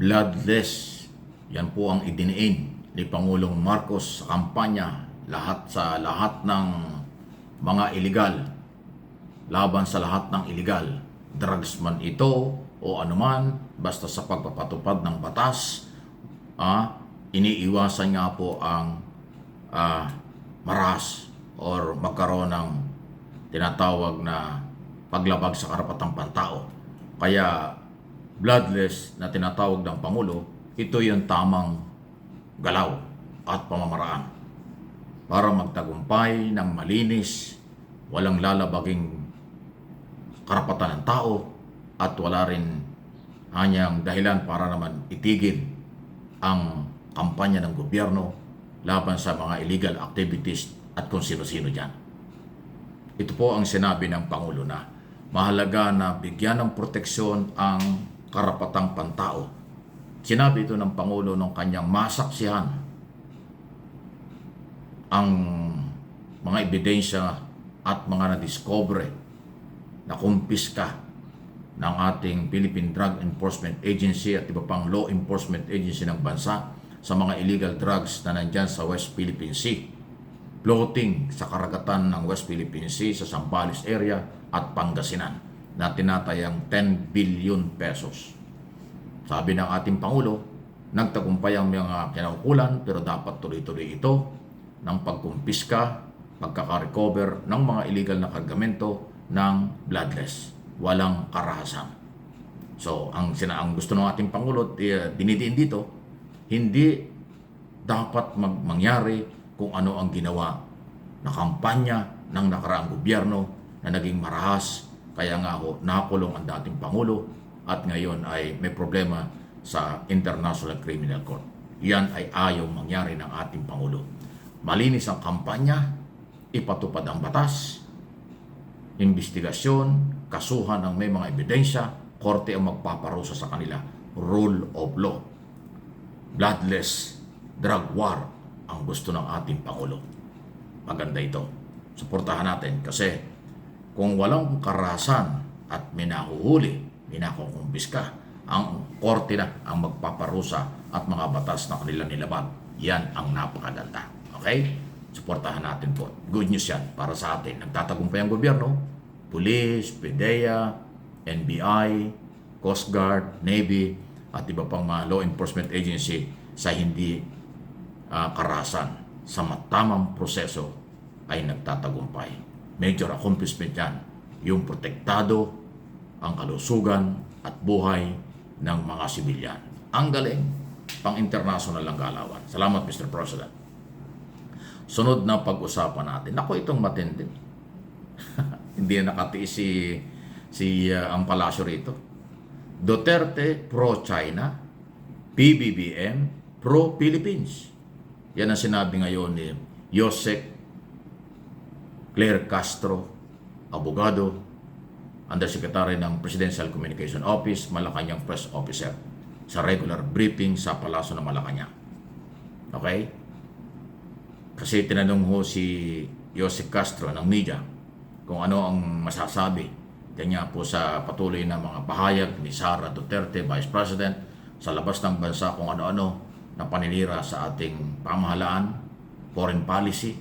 bloodless. Yan po ang idiniin ni Pangulong Marcos sa kampanya sa lahat ng mga iligal, laban sa lahat ng iligal, drugs man ito o anuman, basta sa pagpapatupad ng batas, iniiwasan nga po ang maras or magkaroon ng tinatawag na paglabag sa karapatang pantao. Kaya bloodless na tinatawag ng Pangulo, ito yung tamang galaw at pamamaraan para magtagumpay ng malinis, walang lalabaging karapatan ng tao at wala rin hanyang dahilan para naman itigil ang kampanya ng gobyerno laban sa mga illegal activities at kung sino-sino dyan. Ito po ang sinabi ng Pangulo na mahalaga na bigyan ng proteksyon ang karapatang pantao. Sinabi ito ng Pangulo nung kanyang masaksihan ang mga ebidensya at mga nadiscover na kumpiska ng ating Philippine Drug Enforcement Agency at iba pang law enforcement agency ng bansa sa mga illegal drugs na nandyan sa West Philippine Sea, floating sa karagatan ng West Philippine Sea sa Zambales area at Pangasinan na tinatayang 10 billion pesos. Sabi ng ating Pangulo, nagtagumpay ang mga kinaukulan pero dapat tuloy-tuloy ito ng pagkumpiska, pagkaka-recover ng mga illegal na kargamento ng bloodless, walang karahasan. So, ang gusto ng ating Pangulo, dinidiin dito, hindi dapat mangyari kung ano ang ginawa na kampanya ng nakaraang gobyerno na naging marahas. Kaya nga ho, nakulong ang dating Pangulo at ngayon ay may problema sa International Criminal Court. Yan ay ayaw mangyari ng ating Pangulo. Malinis ang kampanya, ipatupad ang batas, investigasyon, kasuhan ng may mga ebidensya, korte ang magpaparusa sa kanila, rule of law. Bloodless drug war ang gusto ng ating Pangulo. Maganda ito. Suportahan natin kasi kung walang karahasan at may nahuhuli, may nakukumpiska, ang korte na ang magpaparusa at mga batas na kanilang nilabag. Yan ang napakaganda. Okay? Suportahan natin po. Good news yan para sa atin. Nagtatagumpay ang gobyerno, Police, PDEA, NBI, Coast Guard, Navy, at iba pang mga law enforcement agency sa hindi karahasan. Sa matamang proseso ay nagtatagumpay. Major accomplishment yan. Yung protektado ang kalusugan at buhay ng mga sibilyan. Ang galing, pang-international ang galawan. Salamat, Mr. President. Sunod na pag-usapan natin. Ako, itong matindi. Hindi na nakatiis ang palasyo rito. Duterte pro-China, PBBM pro-Philippines. Yan ang sinabi ngayon ni Yosek Claire Castro, abogado, Undersecretary ng Presidential Communication Office, Malacanang Press Officer, sa regular briefing sa Palasyo ng Malacanang. Okay? Kasi tinanong ho si Yosek Castro ng media kung ano ang masasabi kanya po sa patuloy na mga pahayag ni Sara Duterte, Vice President, sa labas ng bansa kung ano-ano na paninira sa ating pamahalaan, foreign policy,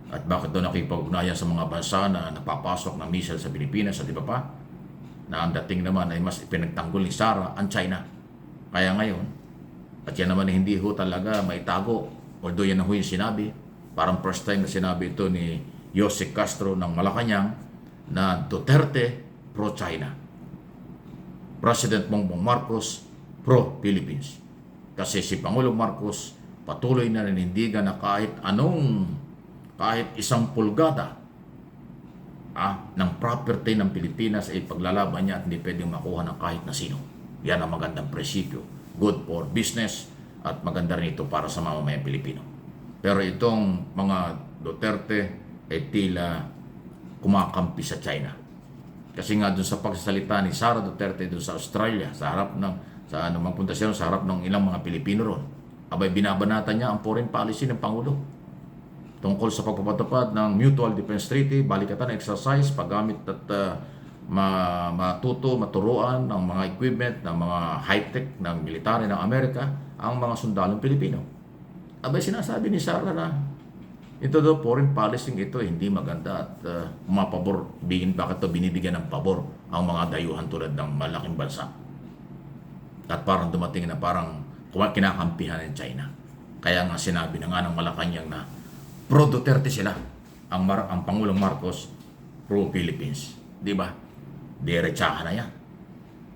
at bakit doon nakipag-ugnayan sa mga bansa na napapasok ng missile sa Pilipinas at iba pa, na ang dating naman ay mas ipinagtanggol ni Sara ang China. Kaya ngayon, at yan naman hindi ho talaga maitago, although yan ho yung sinabi, parang first time na sinabi ito ni Yosek Castro ng Malacanang na Duterte pro-China, President Bongbong Marcos pro-Philippines. Kasi si Pangulong Marcos patuloy na nanindigan na kahit isang pulgada ng property ng Pilipinas ay paglalaban niya at hindi pwedeng makuha ng kahit na sino. Yan ang magandang prinsipyo. Good for business at maganda rin ito para sa mamamayang Pilipino. Pero itong mga Duterte ay tila kumakampi sa China. Kasi nga doon sa pagsasalita ni Sara Duterte doon sa Australia, sa harap magpunta siya sa harap ng ilang mga Pilipino ron, abay binabanatan niya ang foreign policy ng Pangulo tungkol sa pagpapatupad ng Mutual Defense Treaty, balikatan exercise, paggamit at maturuan ng mga equipment, ng mga high-tech ng military ng Amerika ang mga sundalong Pilipino. Abay, sinasabi ni Sara na ito daw foreign policy ito hindi maganda at mapabor, bakit to binibigyan ng pabor ang mga dayuhan tulad ng malaking bansa. At parang dumating na parang kinakampihan ng China. Kaya nga sinabi na nga ng Malacanang na pro Duterte sila. Ang Pangulong Marcos pro Philippines. Di ba? Diretsahan na yan.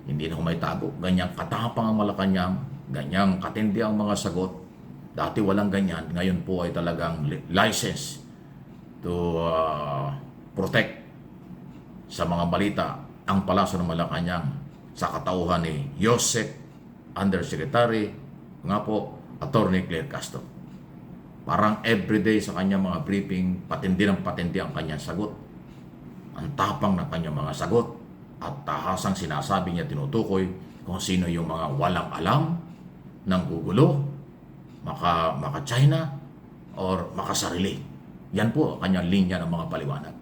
Hindi na humaytago. Ganyang katapang ang Malacanang, ganyang katindi ang mga sagot. Dati walang ganyan, ngayon po ay talagang license to protect sa mga balita ang Palasyo ng Malacanang sa katauhan ni Joseph Undersecretary nga po, Attorney Claire Castro. Parang everyday sa kanyang mga briefing, patindi ng patindi ang kanyang sagot. Ang tapang ng kanyang mga sagot at tahasang sinasabi niya, tinutukoy kung sino yung mga walang alam ng gugulo, maka China or makasarili. Yan po ang kanyang linya ng mga paliwanag.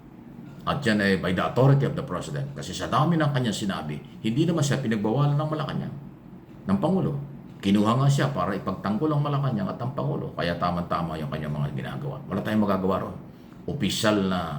At yan ay by the authority of the President. Kasi sa dami ng kanyang sinabi, hindi naman siya pinagbawalan ng Malacanang, ng Pangulo. Kinuha nga siya para ipagtanggol ang Malacanang at ang Pangulo. Kaya tama-tama yung kanyang mga ginagawa. Wala tayong magagawa ron. Opisyal na